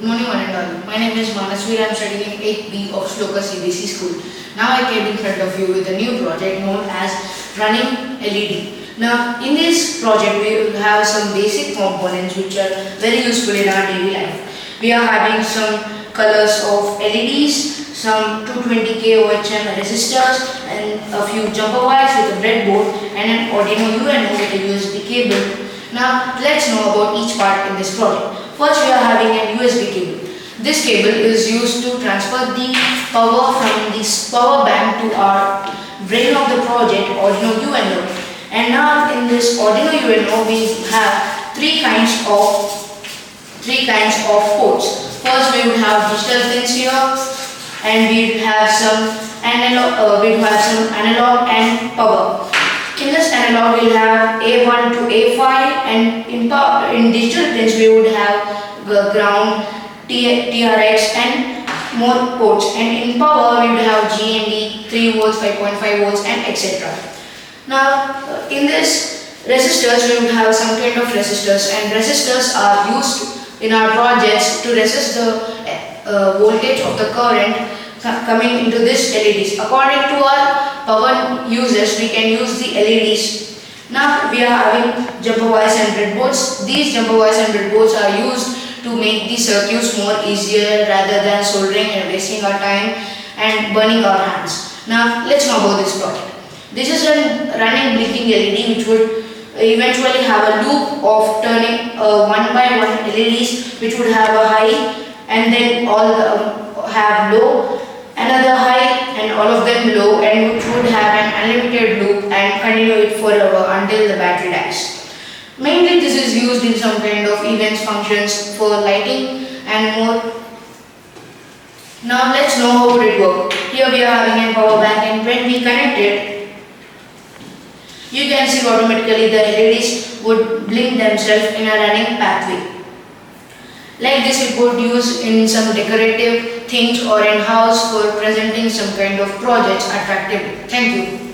Good morning, one and all. My name is Manasveer. I am studying in 8B of Shloka CBSE school. Now I came in front of you with a new project known as Running LED. Now, in this project, we will have some basic components which are very useful in our daily life. We are having some colors of LEDs, some 220k OHM resistors, and a few jumper wires with a breadboard, and an Arduino UNO with a USB cable. Now, let's know about each part in this project. First, we are having a USB cable. This cable is used to transfer the power from this power bank to our brain of the project, Arduino UNO. And now in this Arduino UNO, we have three kinds of ports. First, we would have digital pins here, and we would have some analog and power. In this analog, we'll have A1 to A5, and in digital pins we would have ground, TRX, and more ports. And in power, we would have GND, 3 volts, 5.5 volts, and etc. Now, in this resistors, we would have some kind of resistors, and resistors are used in our projects to resist the voltage of the current coming into this LEDs. According to our power users, we can use the LEDs. Now we are having jumper wires and breadboards. These jumper wires and breadboards are used to make the circuits more easier rather than soldering and wasting our time and burning our hands. Now let's know about this project. This is a running blinking LED which would eventually have a loop of turning one by one LEDs, which would have a high and then all have low, another high and all of them low, and which would have an unlimited loop and continue it forever until the battery dies. Mainly this is used in some kind of events, functions, for lighting and more. Now let's know how would it work. Here we are having a power bank, and when we connect it, you can see automatically the LEDs would blink themselves in a running pathway. Like this, we could use in some decorative things or in house for presenting some kind of projects attractively. Thank you.